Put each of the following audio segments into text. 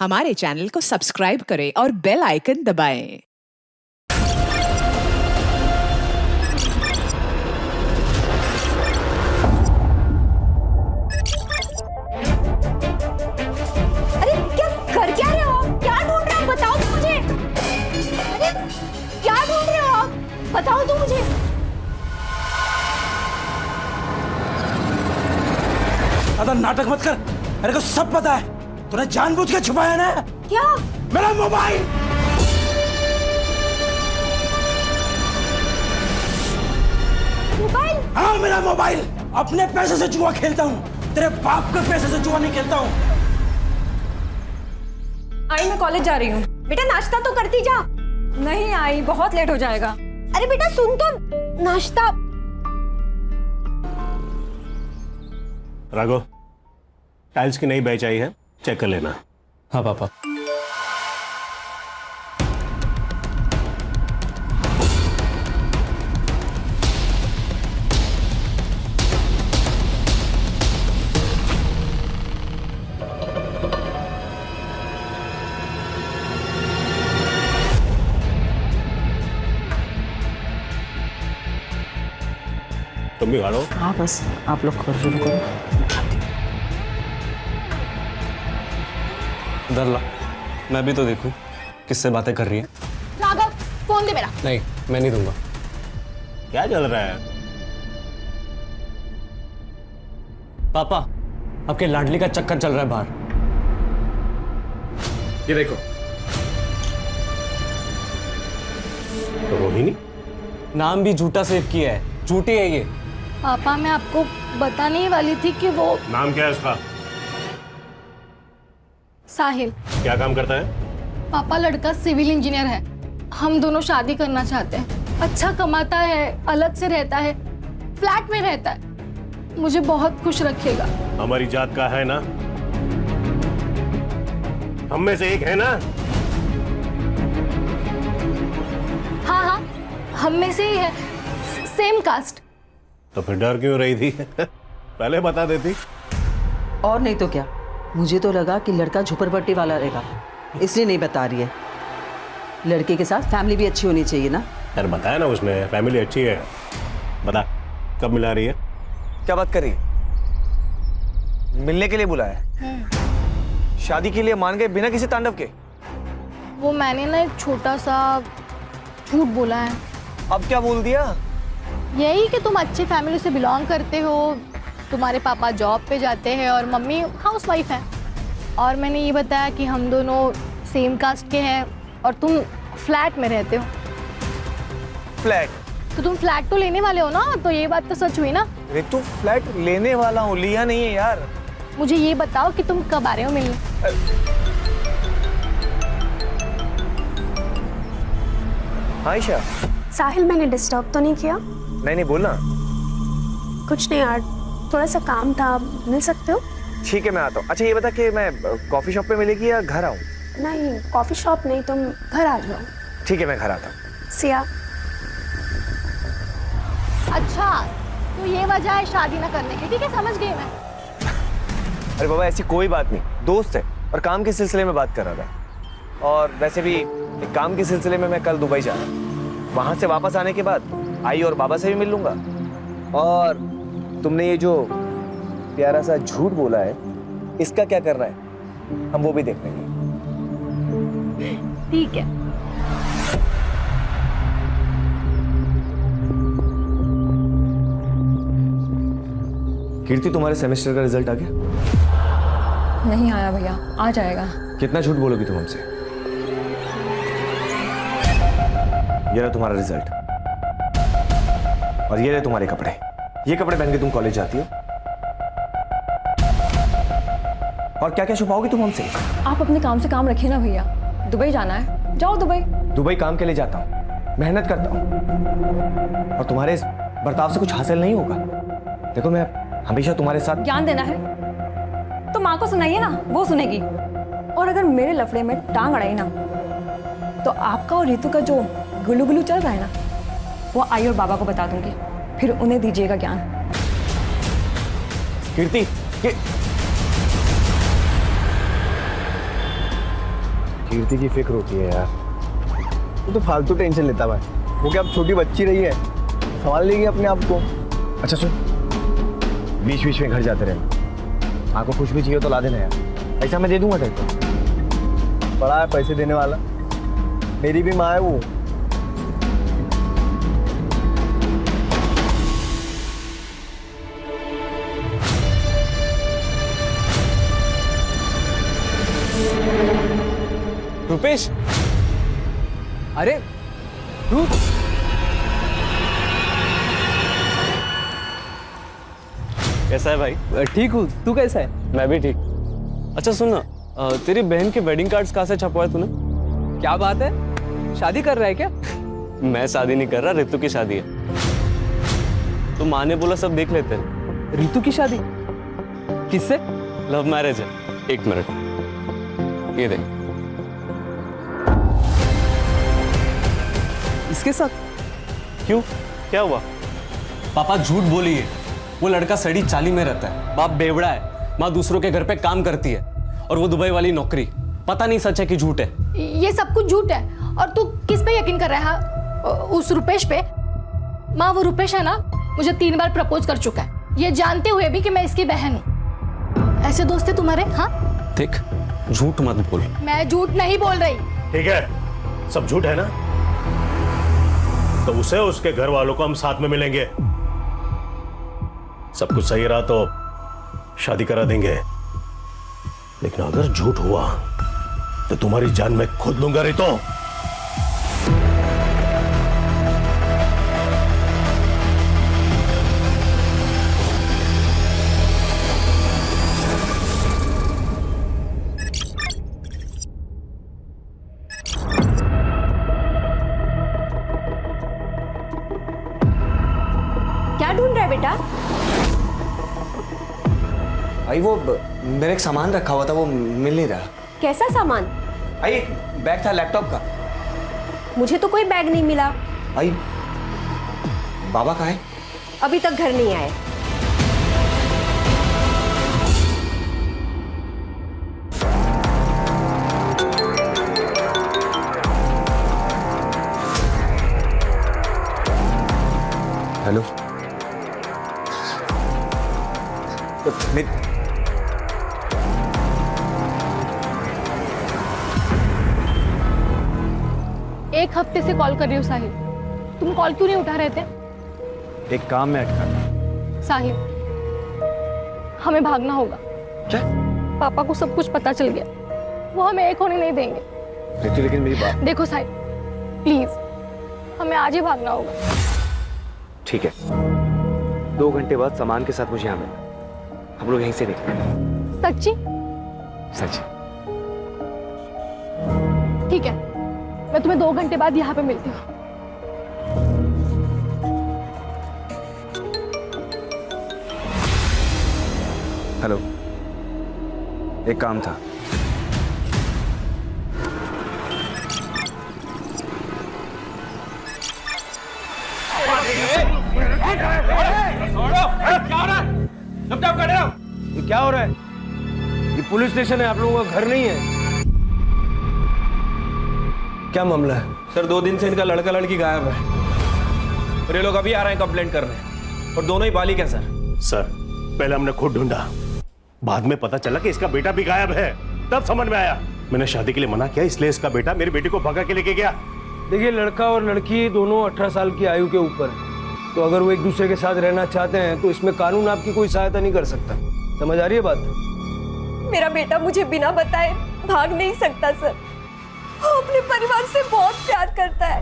हमारे चैनल को सब्सक्राइब करें और बेल आइकन दबाएं। अरे क्या रहे हो? क्या ढूंढ रहे हो? बताओ तो मुझे। अरे क्या ढूंढ रहे हो? बताओ तो मुझे। अगर नाटक मत कर, मेरे को सब पता है। तूने जानबूझ के छुपाया ना। क्या? मेरा मोबाइल। मोबाइल? हाँ, मेरा मोबाइल। अपने पैसे से जुआ खेलता हूँ, तेरे बाप के पैसे से जुआ नहीं खेलता हूँ। आई मैं कॉलेज जा रही हूँ। बेटा नाश्ता तो करती जा। नहीं आई, बहुत लेट हो जाएगा। अरे बेटा सुन तो, नाश्ता। राघव, टाइल्स की नई बैच आई है, चेक कर लेना। हाँ पापा। तुम भी खा लो। हाँ बस आप लोग कर शुरू करो। इधर ला, मैं भी तो देखूं किससे बातें कर रही है। राघव फोन दे मेरा। नहीं, मैं नहीं दूंगा। क्या चल रहा है? पापा, आपके लाडली का चक्कर चल रहा है बाहर। ये देखो। तो रोहिणी? नाम भी झूठा सेव किया है, झूठी है ये। पापा मैं आपको बताने ही वाली थी कि वो नाम क्या है उसका? साहिल। क्या काम करता है? पापा लड़का सिविल इंजीनियर है। हम दोनों शादी करना चाहते हैं। अच्छा कमाता है, अलग से रहता है, फ्लैट में रहता है, मुझे बहुत खुश रखेगा। हमारी जात का है ना? हम में से एक है ना? हाँ हाँ हम में से ही है, सेम कास्ट। तो फिर डर क्यों रही थी? पहले बता देती। और नहीं तो क्या, मुझे तो लगा कि लड़का झुपड़पट्टी वाला रहेगा, इसलिए नहीं बता रही है। लड़के के साथ फैमिली भी अच्छी होनी चाहिए ना। यार बताया ना उसने, फैमिली अच्छी है। बता, कब मिला रही है? क्या बात कर रही है? मिलने के लिए बुलाया है? शादी के लिए मान गए बिना किसी तांडव के? वो मैंने ना एक छोटा सा झूठ बोला है। अब क्या बोल दिया? यही कि तुम अच्छी फैमिली से बिलोंग करते हो, तुम्हारे पापा जॉब पे जाते हैं और मम्मी हाउसवाइफ हैं। और मैंने ये बताया कि हम दोनों सेम कास्ट के हैं और तुम फ्लैट में रहते हो। फ्लैट? तो तुम फ्लैट तो लेने वाले हो ना, तो ये बात तो सच हुई ना। अरे तू फ्लैट लेने वाला हूँ, लिया नहीं है यार। मुझे ये बताओ कि तुम कब आ रहे हो मिलने? हाँ ईशा। साहिल मैंने डिस्टर्ब तो नहीं किया? नहीं बोलना। कुछ नहीं यार, थोड़ा सा काम था, मिल सकते हो? ठीक है मैं आता हूँ। अच्छा ये बता कि मैं कॉफी शॉप पे मिलेगी या घर आऊँ? नहीं कॉफी शॉप नहीं, तुम घर आ जाओ। ठीक है मैं घर आता हूँ। सिया। अच्छा तो ये वजह है शादी ना करने की, ठीक है समझ गई मैं। अरे बाबा ऐसी कोई बात नहीं, दोस्त है और काम के सिलसिले में बात कर रहा था। और वैसे भी काम के सिलसिले में मैं कल दुबई जा रहा हूँ। वहां से वापस आने के बाद आई और बाबा से भी मिल लूंगा। और तुमने ये जो प्यारा सा झूठ बोला है, इसका क्या करना है हम वो भी देख लेंगे। ठीक है। कीर्ति तुम्हारे सेमेस्टर का रिजल्ट आ गया? नहीं आया भैया, आ जाएगा। कितना झूठ बोलोगी तुम हमसे? ये रहा तुम्हारा रिजल्ट और ये रहे तुम्हारे कपड़े। ये कपड़े पहन के तुम कॉलेज जाती हो और क्या क्या छुपाओगी तुम हमसे? आप अपने काम से काम रखिए ना भैया। दुबई जाना है, जाओ दुबई। दुबई काम के लिए जाता हूँ, मेहनत करता हूँ और तुम्हारे इस बर्ताव से कुछ हासिल नहीं होगा। देखो मैं हमेशा तुम्हारे साथ। ज्ञान देना है तो माँ को सुनाइए ना, वो सुनेगी। और अगर मेरे लफड़े में टांग अड़ाई ना, तो आपका और रितु का जो गुलू गुलू चल रहा है ना, वो आई और बाबा को बता दूंगी, फिर उन्हें दीजिएगा ज्ञान। कीर्ति कीर्ति की फिक्र होती है यार। वो तो फालतू टेंशन लेता भाई, वो क्या अब छोटी बच्ची रही है, संभाल लेगी अपने आप को। अच्छा सुन, बीच बीच में घर जाते रहना, माँ को कुछ भी चाहिए तो ला देना यार, पैसा मैं दे दूंगा तेरे को। बड़ा है पैसे देने वाला, मेरी भी माँ है वो। रुपेश, अरे तू कैसा है भाई? ठीक हूँ, तू कैसा है? मैं भी ठीक। अच्छा सुन ना, तेरी बहन के वेडिंग कार्ड्स कहाँ से छपवाए तूने? क्या बात है, शादी कर रहा है क्या? मैं शादी नहीं कर रहा, रितु की शादी है। तो माँ ने बोला सब देख लेते हैं। रितु की शादी किससे? लव मैरिज है। एक मिनट, ये देख। इसके साथ? क्यों, क्या हुआ? पापा झूठ बोली है, वो लड़का सड़ी चाली में रहता है, बाप बेवड़ा है, माँ दूसरों के घर पे काम करती है, और वो दुबई वाली नौकरी। पता नहीं सच है कि झूठ है। ये सब कुछ झूठ है। और तू किस पे यकीन कर रहा है? उस रुपेश पे? माँ, वो रुपेश है ना, मुझे 3 बार प्रपोज कर चुका है, ये जानते हुए भी कि मैं इसकी बहन हूँ। ऐसे दोस्त है तुम्हारे? हाँ देख, झूठ मत बोल। मैं झूठ नहीं बोल रही। ठीक है, सब झूठ है ना, तो उसे उसके घर वालों को हम साथ में मिलेंगे। सब कुछ सही रहा तो शादी करा देंगे, लेकिन अगर झूठ हुआ तो तुम्हारी जान मैं खुद लूंगा रितो। क्या ढूंढ रहा है बेटा? भाई वो मेरा एक सामान रखा हुआ था, वो मिल नहीं रहा। कैसा सामान? भाई एक बैग था लैपटॉप का। मुझे तो कोई बैग नहीं मिला। भाई बाबा कहाँ है? अभी तक घर नहीं आए। हेलो, एक हफ्ते से कॉल कर रही हूँ साहिल, तुम कॉल क्यों नहीं उठा रहे थे? एक काम में अटका था। साहिल, हमें भागना होगा। क्या? पापा को सब कुछ पता चल गया, वो हमें एक होने नहीं देंगे। रितु, लेकिन मेरी बात। देखो साहिल, प्लीज हमें आज ही भागना होगा। ठीक है, 2 घंटे बाद सामान के साथ मुझे यहाँ मिलना, हम लोग यहीं से निकलेंगे। सच्ची? सच। ठीक है, मैं तुम्हें 2 घंटे बाद यहाँ पे मिलती हूँ। हेलो, एक काम था। ये क्या हो रहा है? ये पुलिस स्टेशन है, आप लोगों का घर नहीं है। क्या मामला है? सर 2 दिन से इनका लड़का लड़की गायब है, और ये लोग अभी आ रहे हैं कंप्लेंट करने, और दोनों ही बालिग हैं सर। सर, पहले हमने खुद ढूंढा, बाद में पता चला कि इसका बेटा भी गायब है, तब समझ में आया। मैंने शादी के लिए मना किया, इसलिए इसका बेटा मेरी बेटी को भगा के लेके गया। देखिए, लड़का और लड़की दोनों 18 साल की आयु के ऊपर है, तो अगर वो एक दूसरे के साथ रहना चाहते हैं तो इसमें कानून आपकी कोई सहायता नहीं कर सकता। समझ आ रही है बात? मेरा बेटा मुझे बिना बताए भाग नहीं सकता सर, वो अपने परिवार से बहुत प्यार करता है।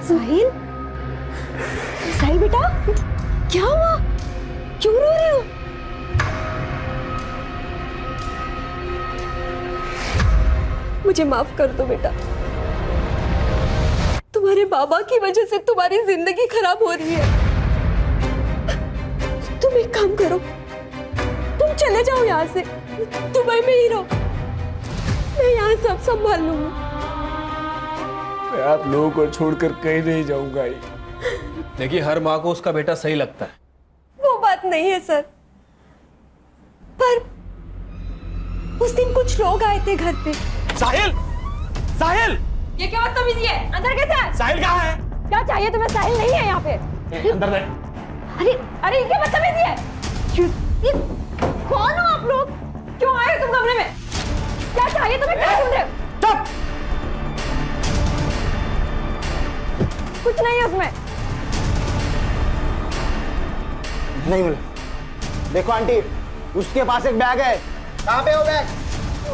साहिल, साहिल बेटा, क्या हुआ? क्यों रो रहे हो? मुझे माफ कर दो बेटा, तुम्हारे बाबा की वजह से तुम्हारी जिंदगी खराब हो रही है। तुम एक काम करो, तुम चले जाओ यहाँ से, दुबई में ही रहो, मैं यहाँ सब संभाल लूंगा। मैं आप लोगों को छोड़कर कहीं नहीं जाऊंगा। देखिए, हर माँ को उसका बेटा सही लगता है। वो बात नहीं है सर, पर उस दिन कुछ लोग आए थे घर पे। साहिल, साहिल, ये क्या बदतमीजी है? अंदर कैसे है? साहिल कहाँ है? क्या चाहिए तुम्हें? साहिल नहीं है यहाँ पे। अंदर ले। अरे अरे ये क्या बदतमीजी है? ये कौन हो आप लोग? क्यों आए हो तुम कमरे में? क्या चाहिए तुम्हें? क्या ढूंढ रहे हो? चुप। कुछ नहीं है उसमें। नहीं बोले। देखो आंटी, उसके पास एक बैग है। कहाँ पे वो बैग?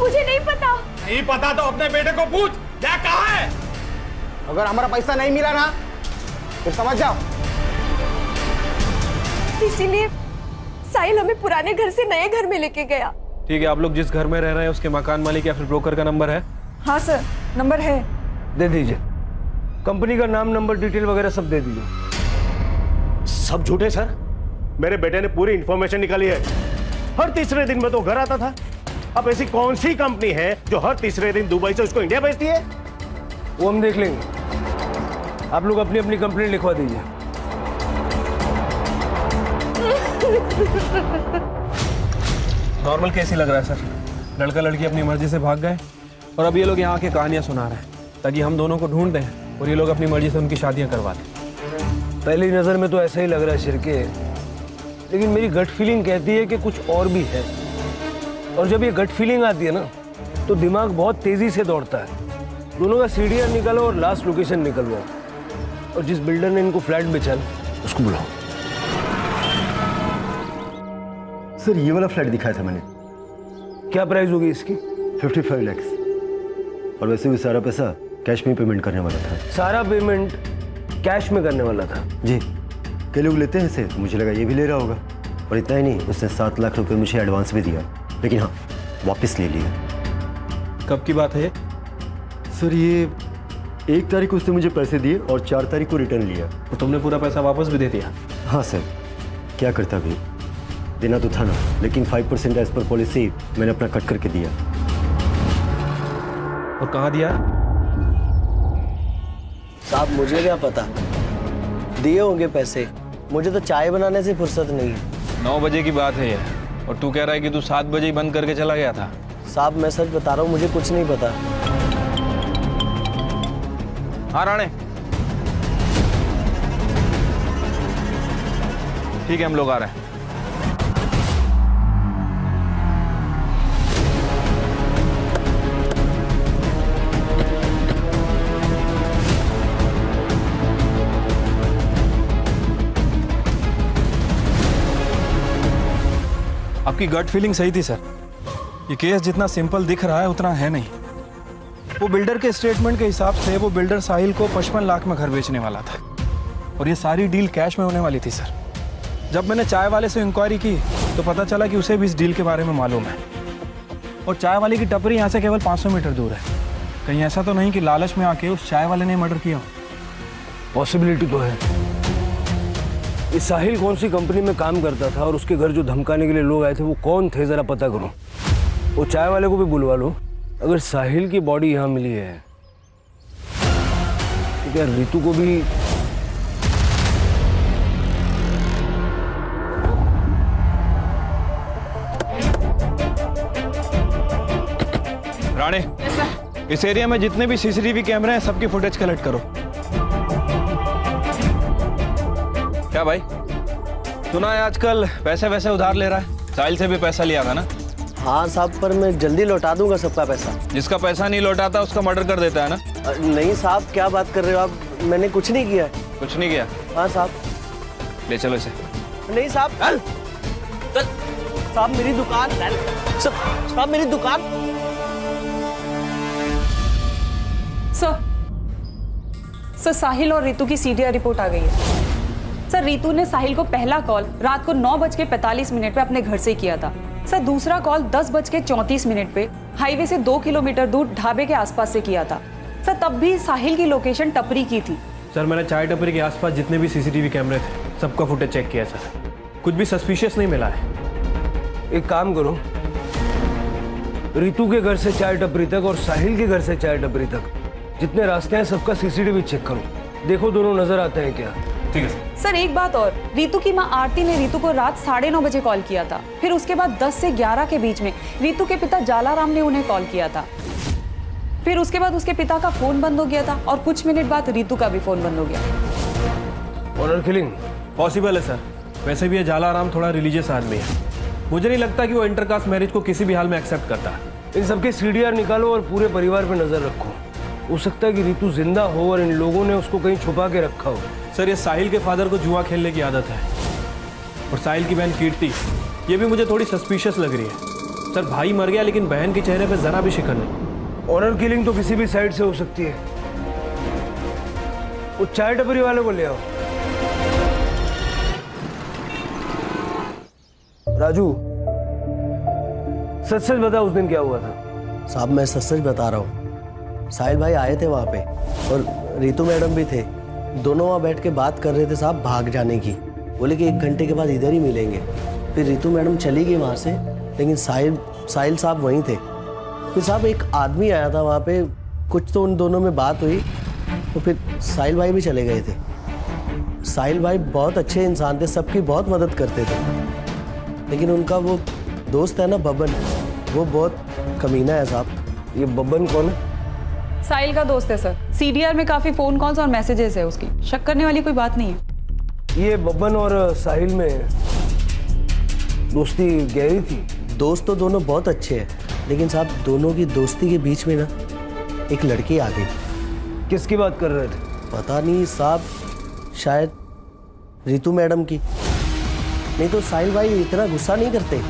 मुझे नहीं पता। नहीं पता तो अपने बेटे को पूछ, क्या कहाँ है? अगर हमारा पैसा नहीं मिला ना, फिर समझ जाओ। इसीलिए साहिल हमें पुराने घर से नए घर में लेके गया। ठीक है, आप लोग जिस घर में रह रहे हैं उसके मकान मालिक या फिर ब्रोकर का नंबर है? हाँ सर, नंबर है। दे दीजिए, कंपनी का नाम, नंबर, डिटेल वगैरह सब दे दीजिए। सब झूठे सर। मेरे बेटे ने पूरी इंफॉर्मेशन निकाली है। हर तीसरे दिन में तो घर आता था। अब ऐसी कौन सी कंपनी है जो हर तीसरे दिन दुबई से उसको इंडिया भेजती है? वो हम देख लेंगे। आप लोग अपनी अपनी कंप्लेंट लिखवा दीजिए। नॉर्मल केस ही लग रहा है सर। लड़का लड़की अपनी मर्जी से भाग गए और अब ये लोग यहाँ आके कहानियां सुना रहे हैं ताकि हम दोनों को ढूंढ दें और ये लोग अपनी मर्जी से उनकी शादियां करवा दें। पहली नज़र में तो ऐसा ही लग रहा है शिरके, लेकिन मेरी गट फीलिंग कहती है कि कुछ और भी है। और जब ये गट फीलिंग आती है ना, तो दिमाग बहुत तेज़ी से दौड़ता है। दोनों का सीढ़ियाँ निकालो और लास्ट लोकेशन निकलवाओ, और जिस बिल्डर ने इनको फ्लैट बेचा उसको बुलाओ। सर ये वाला फ्लैट दिखाया था मैंने। क्या प्राइस होगी इसकी? 55 लाख। और वैसे भी सारा पैसा कैश में पेमेंट करने वाला था। सारा पेमेंट कैश में करने वाला था? जी, कई लोग लेते हैं इसे, तो मुझे लगा ये भी ले रहा होगा। और इतना ही नहीं, उसने 7 लाख रुपए मुझे एडवांस भी दिया, लेकिन हाँ वापस ले लिया। कब की बात है ये? सर ये 1 तारीख को उसने मुझे पैसे दिए और 4 तारीख को रिटर्न लिया। तो तुमने पूरा पैसा वापस भी दे दिया? हाँ सर, क्या करता भी, देना तो था ना, लेकिन 5% एज पर पॉलिसी मैंने अपना कट करके दिया। और कहाँ दिया? साहब मुझे क्या पता, दिए होंगे पैसे। मुझे तो चाय बनाने से फुर्सत नहीं है। 9 बजे की बात है ये, और तू कह रहा है कि तू 7 बजे ही बंद करके चला गया था। साहब मैं सच बता रहा हूँ, मुझे कुछ नहीं पता। हाँ राणे, ठीक है हम लोग आ रहे हैं। आपकी गट फीलिंग सही थी सर। ये केस जितना सिंपल दिख रहा है उतना है नहीं। वो बिल्डर के स्टेटमेंट के हिसाब से वो बिल्डर साहिल को 55 लाख में घर बेचने वाला था, और ये सारी डील कैश में होने वाली थी सर। जब मैंने चाय वाले से इंक्वायरी की तो पता चला कि उसे भी इस डील के बारे में मालूम है, और चाय वाले की टपरी यहाँ से केवल 500 मीटर दूर है। कहीं ऐसा तो नहीं कि लालच में आके उस चाय वाले ने मर्डर किया? पॉसिबिलिटी तो है। ये साहिल कौन सी कंपनी में काम करता था, और उसके घर जो धमकाने के लिए लोग आए थे वो कौन थे, जरा पता करो। वो चाय वाले को भी बुलवा लो। अगर साहिल की बॉडी यहाँ मिली है तो क्या रितु को भी? राणे, इस एरिया में जितने भी सीसीटीवी कैमरे हैं सबकी फुटेज कलेक्ट करो। क्या भाई, सुना है आजकल पैसे वैसे उधार ले रहा है? साहिल से भी पैसा लिया था ना? हाँ साहब, पर मैं जल्दी लौटा दूंगा सबका पैसा। जिसका पैसा नहीं लौटाता उसका मर्डर कर देता है ना? नहीं साहब, क्या बात कर रहे हो आप? मैंने कुछ नहीं किया है। कुछ नहीं किया? हाँ साहब। ले चलो इसे। नहीं साहब, चल साहब, मेरी दुकान, साहब मेरी दुकान। सर साहिल और रितु की सीडीआर रिपोर्ट आ गई है। सर रितु ने साहिल को पहला कॉल रात को 9:45 पे अपने घर से किया था। सर दूसरा कॉल 10:34 पे हाईवे से 2 किलोमीटर दूर ढाबे के आसपास से किया था। सर तब भी साहिल की लोकेशन टपरी की थी। सर मैंने चाय टपरी के आसपास जितने भी सीसीटीवी कैमरे थे सबका फुटेज चेक किया सर, कुछ भी सस्पिशियस नहीं मिला है। एक काम करो, रितु के घर से चाय टपरी तक और साहिल के घर से चाय टपरी तक जितने रास्ते हैं सबका सीसीटीवी चेक करो। देखो दोनों नजर आते हैं क्या। ठीक है सर। सर एक बात और, रितु की माँ आरती ने रितु को रात 9:30 बजे कॉल किया था। फिर उसके बाद 10 से 11 के बीच में रितु के पिता जालाराम ने उन्हें कॉल किया था। फिर उसके बाद उसके पिता का फोन बंद हो गया था और कुछ मिनट बाद रितु का भी फोन बंद हो गया। ऑनर किलिंग पॉसिबल है सर। वैसे भी ये जालाराम थोड़ा रिलीजियस आदमी है। मुझे नहीं लगता कि वो इंटरकास्ट मैरिज को किसी भी हाल में एक्सेप्ट करता है। इन सबके सीडीआर निकालो और पूरे परिवार पे नजर रखो। हो सकता है कि रितु जिंदा हो और इन लोगों ने उसको कहीं छुपा के रखा हो। सर ये साहिल के फादर को जुआ खेलने की आदत है और साहिल की बहन कीर्ति, ये भी मुझे थोड़ी सस्पिशियस लग रही है। सर भाई मर गया लेकिन बहन के चेहरे पे जरा भी शिकन नहीं। ऑनर किलिंग तो किसी भी साइड से हो सकती है। वो चाय टपरी वाले को ले आओ। राजू सच सच बता, उस दिन क्या हुआ था? साहब मैं सच सच बता रहा हूँ। साहिल भाई आए थे वहाँ पे और रितु मैडम भी थे। दोनों वहाँ बैठ के बात कर रहे थे साहब भाग जाने की। बोले कि 1 घंटे के बाद इधर ही मिलेंगे। फिर रितु मैडम चली गई वहाँ से, लेकिन साहिल साहब वहीं थे। फिर साहब एक आदमी आया था वहाँ पे, कुछ तो उन दोनों में बात हुई तो फिर साहिल भाई भी चले गए थे। साहिल भाई बहुत अच्छे इंसान थे, सबकी बहुत मदद करते थे, लेकिन उनका वो दोस्त है ना बबन, वो बहुत कमीना है साहब। ये बबन कौन है? साहिल का दोस्त है सर। सीडीआर में काफी फोन कॉल्स और मैसेजेस है उसकी। शक करने वाली कोई बात नहीं है। ये बबन और साहिल में दोस्ती गहरी थी? दोस्त तो दोनों बहुत अच्छे हैं, लेकिन साहब दोनों की दोस्ती के बीच में ना एक लड़की आ गई। किसकी बात कर रहे थे? पता नहीं साहब, शायद रितु मैडम की। नहीं तो साहिल भाई इतना गुस्सा नहीं करते।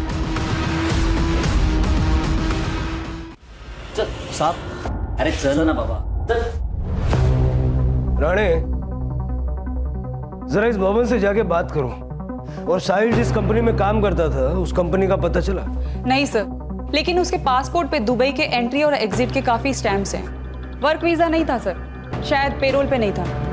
साहब अरे चल ना बाबा चल। राणे जरा इस भवन से जाके बात करो। और साहिल जिस कंपनी में काम करता था उस कंपनी का पता चला? नहीं सर, लेकिन उसके पासपोर्ट पे दुबई के एंट्री और एग्जिट के काफी स्टैम्प्स हैं। वर्क वीजा नहीं था सर, शायद पेरोल पे नहीं था।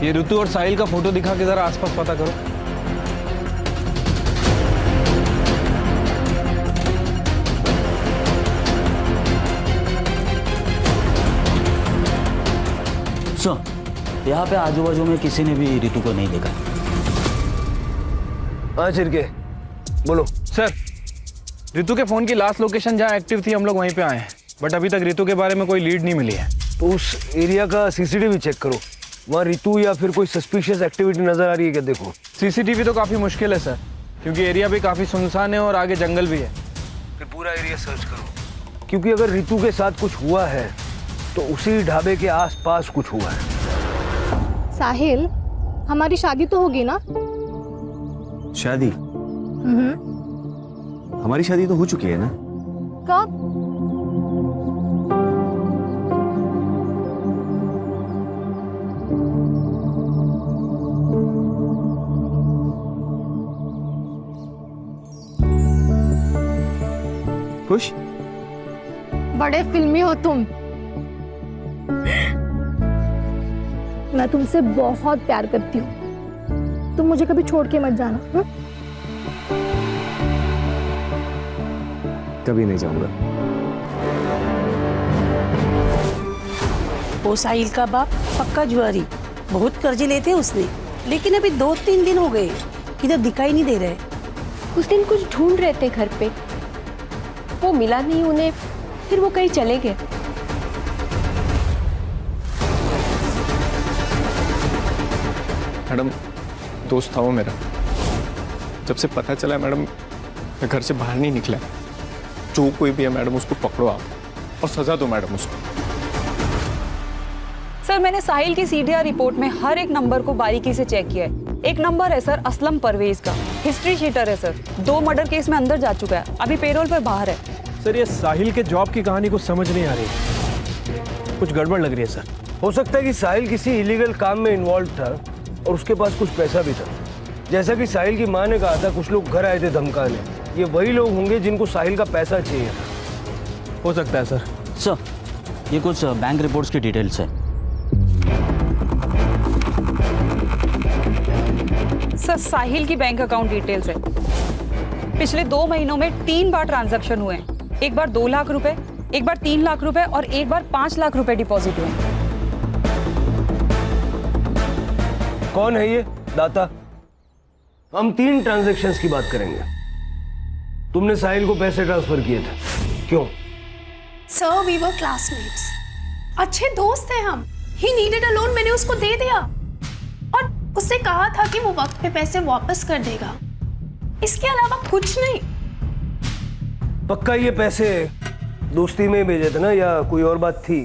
ये ऋतु और साहिल का फोटो दिखा के जरा आसपास पता करो। सुन, यहाँ पे आजू बाजू में किसी ने भी ऋतु को नहीं देखा। हाँ चिरके बोलो। सर ऋतु के फोन की लास्ट लोकेशन जहाँ एक्टिव थी हम लोग वहीं पे आए हैं, बट अभी तक ऋतु के बारे में कोई लीड नहीं मिली है। तो उस एरिया का सीसीटीवी चेक करो, वहाँ रितु या फिर कोई सस्पिशियस एक्टिविटी नजर आ रही है क्या? देखो। सीसीटीवी तो काफी मुश्किल है सर, क्योंकि एरिया भी काफी सुनसान है और आगे जंगल भी है। फिर पूरा एरिया सर्च करो, क्योंकि अगर रितु के साथ कुछ हुआ है तो उसी ढाबे के आसपास कुछ हुआ है। साहिल, हमारी शादी तो होगी ना? शादी? हमारी शादी तो हो चुकी है ना? कब? खुश? बड़े फिल्मी हो तुम। मैं तुमसे बहुत प्यार करती हूँ, तुम मुझे कभी छोड़ के मत जाना। कभी नहीं जाऊंगा। वो साहिल का बाप पक्का जुआरी, बहुत कर्जे लेते उसने, लेकिन अभी 2-3 दिन हो गए इधर दिखाई नहीं दे रहे। उस दिन कुछ ढूंढ रहे थे घर पे, वो मिला नहीं उन्हें, फिर वो कहीं चले गए। मैडम दोस्त था वो मेरा, जब से पता चला मैडम मैं घर से बाहर नहीं निकला। जो कोई भी है मैडम उसको पकड़ो आप और सजा दो मैडम उसको। सर मैंने साहिल की सीडीआर रिपोर्ट में हर एक नंबर को बारीकी से चेक किया है। एक नंबर है सर असलम परवेज का, हिस्ट्री शीटर है सर, 2 मर्डर केस में अंदर जा चुका है, अभी पेरोल पर बाहर है। सर ये साहिल के जॉब की कहानी कुछ समझ नहीं आ रही, कुछ गड़बड़ लग रही है सर। हो सकता है कि साहिल किसी इलीगल काम में इन्वॉल्व था और उसके पास कुछ पैसा भी था। जैसा कि साहिल की माँ ने कहा था, कुछ लोग घर आए थे धमकाने। ये वही लोग होंगे जिनको साहिल का पैसा चाहिए। हो सकता है सर। सर ये कुछ बैंक रिपोर्ट्स की डिटेल्स है। सर साहिल की बैंक अकाउंट डिटेल्स है। पिछले 2 महीनों में 3 बार ट्रांजैक्शन हुए हैं। एक बार 2 लाख रुपए, एक बार 3 लाख रुपए और एक बार 5 लाख रुपए डिपॉजिट हुए। कौन है ये दाता? हम 3 ट्रांजैक्शंस की बात करेंगे। तुमने साहिल को पैसे ट्रांसफर किए थे, क्यों? सर वी वर क्लासमेट्स, अच्छे दोस्त हैं हम। ही नीडेड अ लोन, मैंने उसको दे दिया और उसने कहा था कि वो वक्त पे पैसे वापस कर देगा। इसके अलावा कुछ नहीं। पक्का ये पैसे दोस्ती में भेजे थे ना, या कोई और बात थी?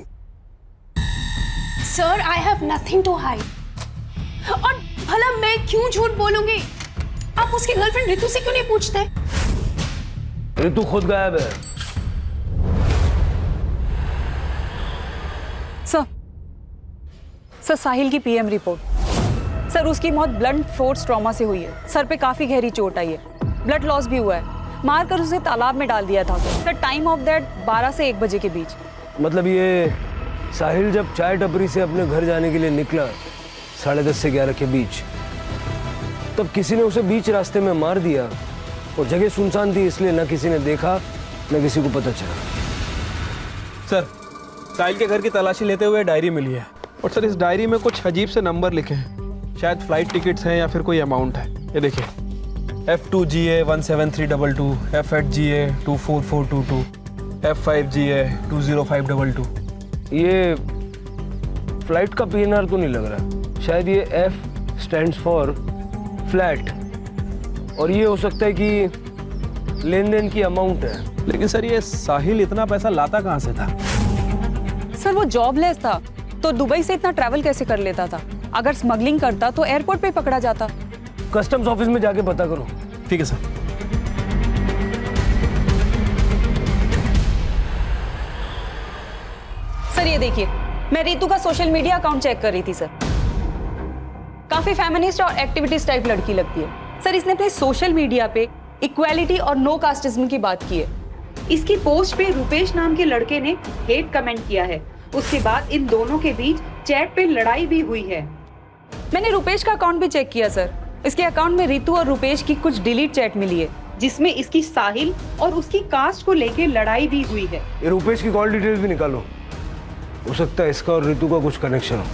Sir I have nothing to hide. और भला मैं क्यों झूठ बोलूंगी? आप उसकी गर्लफ्रेंड रितु से क्यों नहीं पूछते? रितु खुद गायब है। सर साहिल की पीएम रिपोर्ट। सर उसकी मौत ब्लंट फोर्स ट्रॉमा से हुई है। सर पे काफी गहरी चोट आई है, ब्लड लॉस भी हुआ है। मारकर उसे तालाब में डाल दिया था। सर टाइम ऑफ दैट 12 से 1 बजे के बीच। मतलब ये साहिल जब चाय टपरी से अपने घर जाने के लिए निकला 10:30 से 11 के बीच, तब किसी ने उसे बीच रास्ते में मार दिया और जगह सुनसान थी, इसलिए न किसी ने देखा न किसी को पता चला। सर साहिल के घर की तलाशी लेते हुए डायरी मिली है और सर इस डायरी में कुछ अजीब से नंबर लिखे हैं। शायद फ्लाइट टिकट्स हैं या फिर कोई अमाउंट है। ये देखिए F2GA 17322, F8GA 24422, F5GA 20522। ये फ्लाइट का PNR तो नहीं लग रहा। शायद ये F स्टैंड्स फॉर फ्लैट, और ये हो सकता है कि लेन देन की अमाउंट है। लेकिन सर ये साहिल इतना पैसा लाता कहाँ से था? सर वो जॉबलेस था, तो दुबई से इतना ट्रैवल कैसे कर लेता था? अगर स्मगलिंग करता तो एयरपोर्ट पे पकड़ा जाता। कस्टम्स ऑफिस में जाके पता करो। ठीक है सर। सर ये देखिए, मैं रितु का सोशल मीडिया अकाउंट चेक कर रही थी सर। काफी फेमिनिस्ट और एक्टिविटीज टाइप लड़की लगती है। सर इसने अपने सोशल मीडिया पे इक्वालिटी और नो कास्टिज्म की बात की है। इसकी पोस्ट पे रुपेश नाम के लड़के ने हेट कमेंट किया है। उसके बाद इन दोनों के बीच चैट पे लड़ाई भी हुई है। मैंने रुपेश का अकाउंट भी चेक किया सर। इसके अकाउंट में रितु और रुपेश की कुछ डिलीट चैट मिली है, जिसमें इसकी साहिल और उसकी कास्ट को लेके लड़ाई भी हुई है। ये रुपेश की कॉल डिटेल्स भी निकालो, हो सकता है इसका और रितु का कुछ कनेक्शन हो।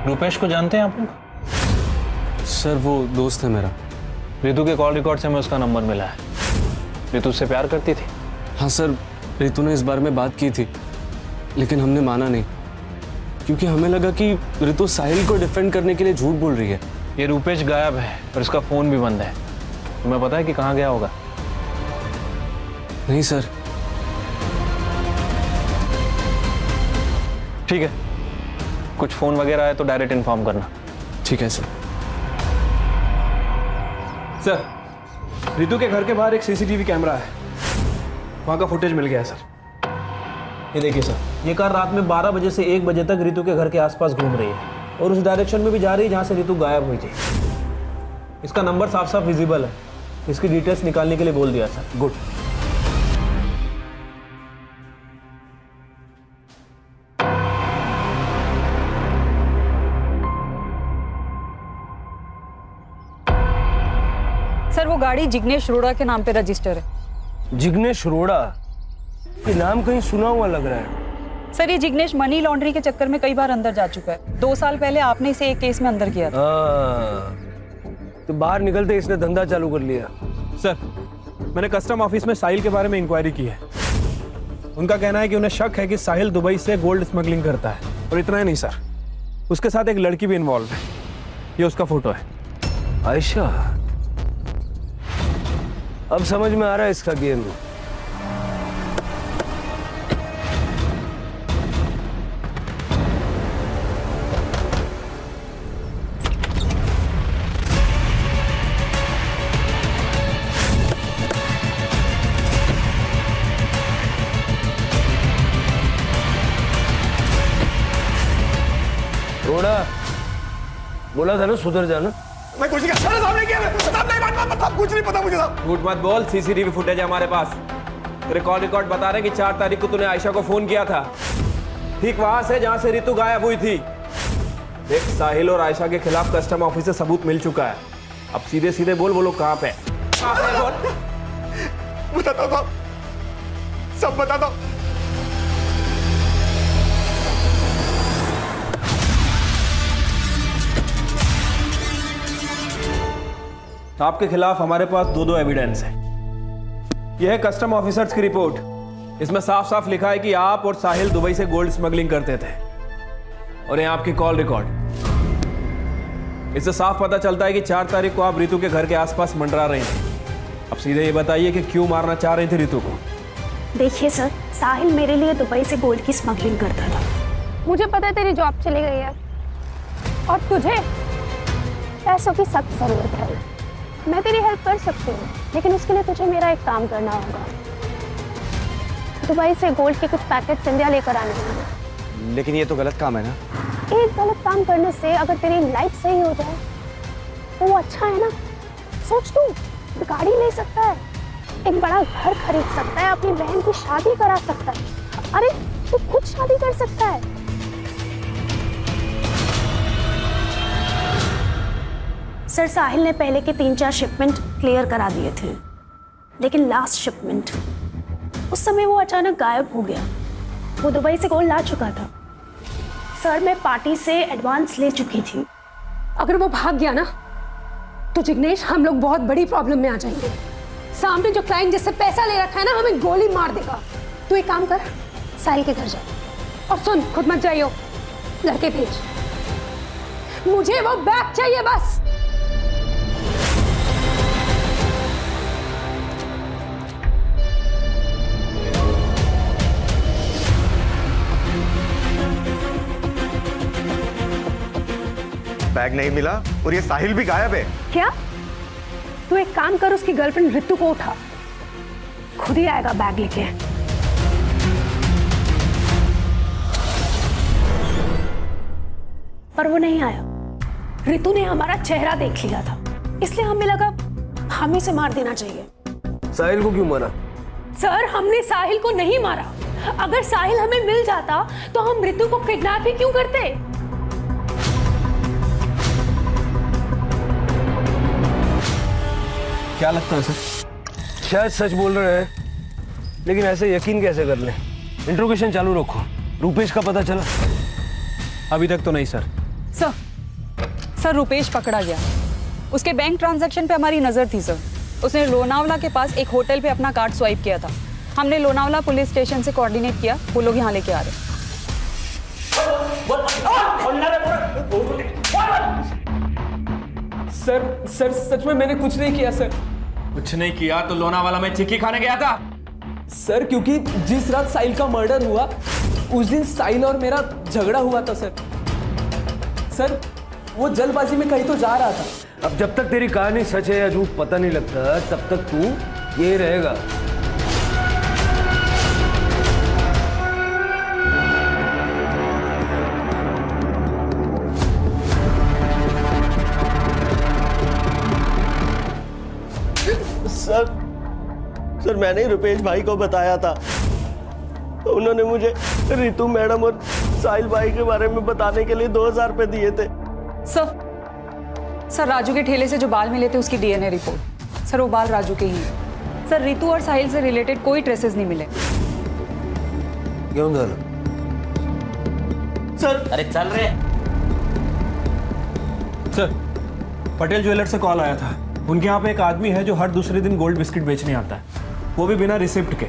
रुपेश को जानते हैं आप लोग? सर वो दोस्त है मेरा। रितु के कॉल रिकॉर्ड से हमें उसका नंबर मिला है। रितु उससे प्यार करती थी? हाँ सर, रितु ने इस बारे में बात की थी, लेकिन हमने माना नहीं, क्योंकि हमें लगा कि रितु साहिल को डिफेंड करने के लिए झूठ बोल रही है। ये रुपेश गायब है और इसका फोन भी बंद है। तुम्हें पता है कि कहाँ गया होगा? नहीं सर। ठीक है, कुछ फोन वगैरह आए तो डायरेक्ट इन्फॉर्म करना। ठीक है सर। सर रितु के घर के बाहर एक CCTV कैमरा है, वहाँ का फुटेज मिल गया है सर। ये देखिए सर, ये कार रात में 12 बजे से 1 बजे तक रितु के घर के आसपास घूम रही है और उस डायरेक्शन में भी जा रही है जहाँ से रितु गायब हुई थी। इसका नंबर साफ साफ विजिबल है। इसकी डिटेल्स निकालने के लिए बोल दिया सर। गुड। सर वो गाड़ी जिग्नेश अरोड़ा के नाम पे रजिस्टर है। जिग्नेश अरोड़ा? ये नाम कहीं सुना हुआ लग रहा है। सर ये जिग्नेश मनी लॉन्ड्री के चक्कर में कई बार अंदर जा चुका है। 2 साल पहले आपने इसे एक केस में अंदर किया था। तो बाहर निकलते इसने धंधा चालू कर लिया। सर मैंने कस्टम ऑफिस में साहिल के बारे में इंक्वायरी की है। उनका कहना है कि उन्हें शक है कि साहिल दुबई से गोल्ड स्मगलिंग करता है। और इतना ही नहीं सर, उसके साथ एक लड़की भी इन्वॉल्व है। ये उसका फोटो है। आयशा, अब समझ में आ रहा है इसका गेम। बोला था ना सुधर जाना। मैं कुछ नहीं किया, साहब ने किया, साहब नहीं बात कुछ नहीं पता मुझे साहब। झूठ मत बोल, सीसीटीवी फुटेज है हमारे पास। तेरे कॉल रिकॉर्ड बता रहे कि 4 तारीख को तूने आयशा को फोन किया था, ठीक वहां से जहां से रितु गायब हुई थी। देख, साहिल और आयशा के खिलाफ कस्टम ऑफिस से सबूत मिल चुका है। अब सीधे सीधे बोल, वो लोग कहाँ पे? बताता हूँ साहब, सब बताता हूँ। आपके खिलाफ हमारे पास 2 एविडेंस है। यह है कस्टम ऑफिसर्स की रिपोर्ट। इसमें साफ साफ लिखा है कि आप और साहिल दुबई से गोल्ड स्मगलिंग करते थे, और ये आपकी कॉल रिकॉर्ड। इससे साफ पता चलता है कि 4 तारीख को आप रितु के घर के आसपास मंडरा रहे थे। अब सीधे ये बताइए कि क्यों मारना चाह रहे थे रितु को? देखिए सर, साहिल मेरे लिए दुबई से गोल्ड की स्मगलिंग करता था। मुझे पता है तेरी जॉब चली गई है और तुझे पैसों की सख्त जरूरत है। मैं तेरी हेल्प कर सकती हूँ, लेकिन उसके लिए तुझे मेरा एक काम करना होगा। दुबई से गोल्ड के कुछ पैकेट्स इंडिया लेकर आने होंगे। लेकिन ये तो गलत काम है ना। एक गलत काम करने से अगर तेरी लाइफ सही हो जाए तो वो अच्छा है ना। सोच, तू गाड़ी ले सकता है, एक बड़ा घर खरीद सकता है, अपनी बहन की शादी करा सकता है। अरे तू खुद शादी कर सकता है। सर, साहिल ने पहले के 3-4 शिपमेंट क्लियर करा दिए थे, लेकिन लास्ट शिपमेंट उस समय वो अचानक गायब हो गया। वो दुबई से गोल्ड ला चुका था। सर, मैं पार्टी से एडवांस ले चुकी थी। अगर वो भाग गया ना तो जिग्नेश, हम लोग बहुत बड़ी प्रॉब्लम में आ जाएंगे। सामने जो क्लाइंट जिससे पैसा ले रखा है ना, हमें गोली मार देगा। तू एक काम कर, साहिल के घर जा, और सुन, खुद मत जाइयो, लड़के भेज। मुझे वो बैग चाहिए बस। बैग नहीं मिला और ये साहिल भी गायब है। क्या? तू एक काम कर, उसकी गर्लफ्रेंड रितु को उठा, खुद ही आएगा बैग लेके। पर वो नहीं आया। रितु ने हमारा चेहरा देख लिया था, इसलिए हमें लगा हमें से मार देना चाहिए। साहिल को क्यों मारा? सर, हमने साहिल को नहीं मारा। अगर साहिल हमें मिल जाता तो हम रितु को किडनैप ही क्यों करते? क्या लगता है सर? शायद सच बोल रहे हैं, लेकिन ऐसे यकीन कैसे कर लें? इंट्रोगेशन चालू रखो। रूपेश का पता चला? अभी तक तो नहीं सर। सर, रुपेश पकड़ा गया। उसके बैंक ट्रांजैक्शन पे हमारी नजर थी सर। उसने लोनावला के पास एक होटल पे अपना कार्ड स्वाइप किया था। हमने लोनावला पुलिस स्टेशन से कोऑर्डिनेट किया, वो लोग यहाँ लेके आ रहे। सर सच में मैंने कुछ नहीं किया सर। कुछ नहीं किया तो लोनावाला में चिक्की खाने गया था सर, क्योंकि जिस रात साहिल का मर्डर हुआ उस दिन साहिल और मेरा झगड़ा हुआ था सर, वो जल्दबाजी में कहीं तो जा रहा था। अब जब तक तेरी कहानी सच है या झूठ पता नहीं लगता, तब तक तू ये रहेगा। सर मैंने रुपेश भाई को बताया था, तो उन्होंने मुझे रितु मैडम और साहिल भाई के बारे में बताने के लिए 2000 रुपए दिए थे। सर, राजू के ठेले से जो बाल मिले थे उसकी डीएनए रिपोर्ट, सर वो बाल राजू के ही हैं। सर, रितु और साहिल से रिलेटेड कोई ट्रेसेस नहीं मिले। क्यों झालं? सर, अरे चल रहे। सर, पटेल ज्वेलर से कॉल आया था। उनके यहाँ पे एक आदमी है जो हर दूसरे दिन गोल्ड बिस्किट बेचने आता है, वो भी बिना रिसिप्ट के।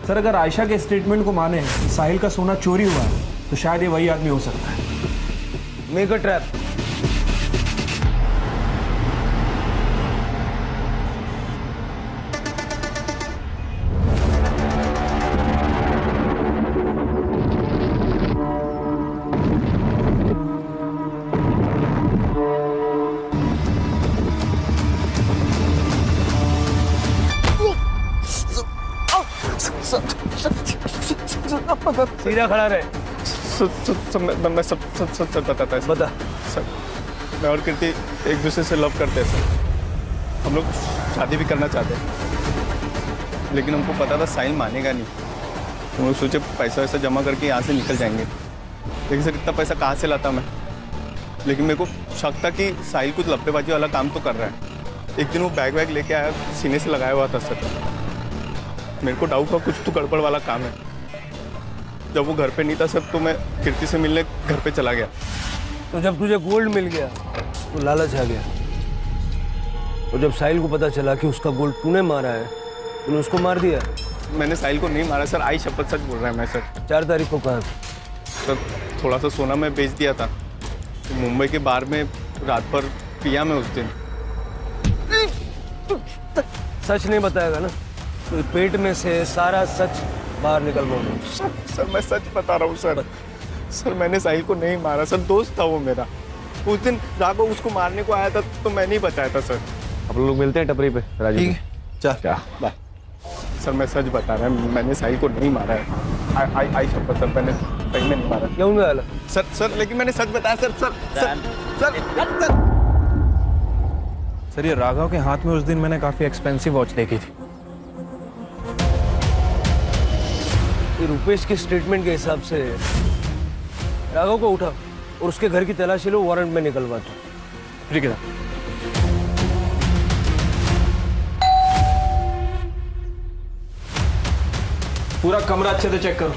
सर, अगर आयशा के स्टेटमेंट को माने साहिल का सोना चोरी हुआ है, तो शायद ये वही आदमी हो सकता है। Make a trap. सीधा खड़ा रहे। मैं सब बताता है। बता। सर, मैं और कीर्ति एक दूसरे से लव करते हैं सर। हम लोग शादी भी करना चाहते हैं, लेकिन हमको पता था साहिल मानेगा नहीं। हम लोग सोचे पैसा वैसा जमा करके यहाँ से निकल जाएंगे, लेकिन सर इतना पैसा कहाँ से लाता मैं। लेकिन मेरे को शक था कि साहिल कुछ लपटेबाजी वाला काम तो कर रहा है। एक दिन वो बैग वैग लेके आया, सीने से लगाया हुआ था सर। मेरे को डाउट हुआ कुछ तो गड़बड़ वाला काम है। जब वो घर पे नहीं था सर, तो मैं कीर्ति से मिलने घर पे चला गया। तो जब तुझे गोल्ड मिल गया तो लालच आ गया, और जब साहिल को पता चला कि उसका गोल्ड तूने मारा है, तूने उसको मार दिया। मैंने साहिल को नहीं मारा सर, आई शपथ सच बोल रहा है मैं सर। 4 तारीख को कहा सर थोड़ा सा सोना मैं बेच दिया था, तो मुंबई के बार में रात भर पिया मैं उस दिन। सच नहीं बताएगा ना तो पेट में से सारा सच बाहर निकल रहा। सर मैं सच बता रहा हूँ सर। सर मैंने साहिल को नहीं मारा सर, दोस्त था वो मेरा। उस दिन राघव उसको मारने को आया था तो मैं नहीं बचाया था सर। अब लोग मिलते हैं टपरी पे राजू। ठीक है चल बाय। सर मैं सच बता रहा हूँ, मैंने साहिल को नहीं मारा है। आई शपथ सर, मैंने सही में नहीं मारा। क्यों नहीं आला? सर लेकिन मैंने सच बताया सर। सर ये राघव के हाथ में उस दिन मैंने काफी एक्सपेंसिव वॉच देखी थी। ये रुपेश के स्टेटमेंट के हिसाब से राघव को उठा और उसके घर की तलाशी लो, वारंट में निकलवा दो। ठीक है। पूरा कमरा अच्छे से चेक करो।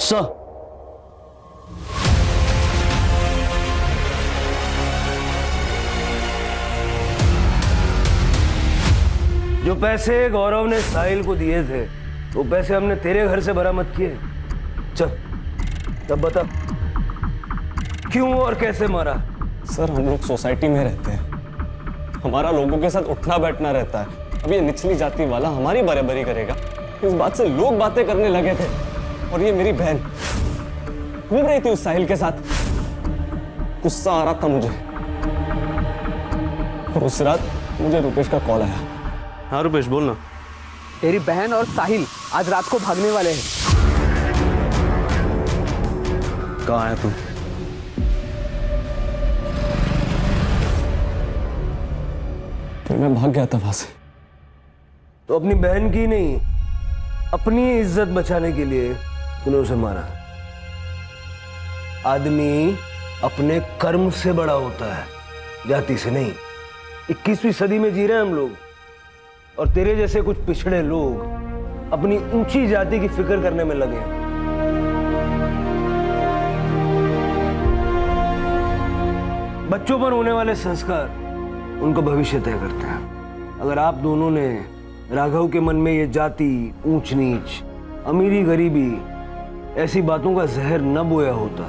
सर जो पैसे गौरव ने साहिल को दिए थे, वो पैसे हमने तेरे घर से बरामद किए। चल तब बता क्यों और कैसे मारा। सर हम लोग सोसाइटी में रहते हैं, हमारा लोगों के साथ उठना बैठना रहता है। अब ये निचली जाति वाला हमारी बराबरी करेगा, इस बात से लोग बातें करने लगे थे। और ये मेरी बहन घूम रही थी उस साहिल के साथ, गुस्सा आ रहा था मुझे। और उस रात मुझे रुपेश का कॉल आया। हाँ रुपेश बोलना। तेरी बहन और साहिल आज रात को भागने वाले हैं। कहाँ है तू? फिर मैं भाग गया था वहां से। तो अपनी बहन की नहीं, अपनी इज्जत बचाने के लिए तूने उसे मारा। आदमी अपने कर्म से बड़ा होता है, जाति से नहीं। 21वीं सदी में जी रहे हैं हम लोग, और तेरे जैसे कुछ पिछड़े लोग अपनी ऊंची जाति की फिक्र करने में लगे हैं। बच्चों पर होने वाले संस्कार उनका भविष्य तय करते हैं। अगर आप दोनों ने राघव के मन में ये जाति, ऊंच नीच, अमीरी गरीबी ऐसी बातों का जहर न बोया होता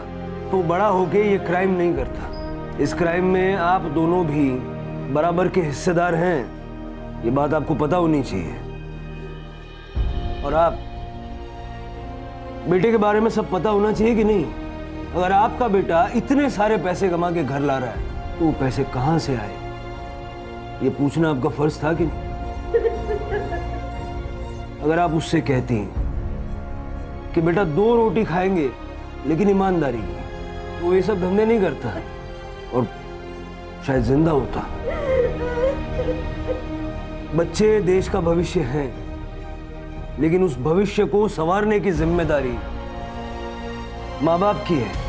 तो बड़ा होके ये क्राइम नहीं करता। इस क्राइम में आप दोनों भी बराबर के हिस्सेदार हैं, ये बात आपको पता होनी चाहिए। और आप बेटे के बारे में सब पता होना चाहिए कि नहीं। अगर आपका बेटा इतने सारे पैसे कमा के घर ला रहा है तो वो पैसे कहां से आए, ये पूछना आपका फर्ज था कि नहीं। अगर आप उससे कहती कि बेटा 2 रोटी खाएंगे लेकिन ईमानदारी की, तो वो ये सब धंधे नहीं करता और शायद जिंदा होता। बच्चे देश का भविष्य हैं, लेकिन उस भविष्य को संवारने की जिम्मेदारी माँ बाप की है।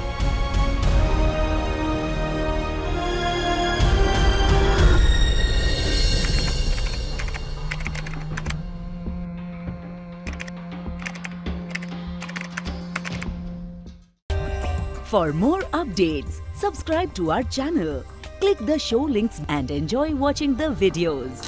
For more updates, subscribe to our channel, click the show links and enjoy watching the videos.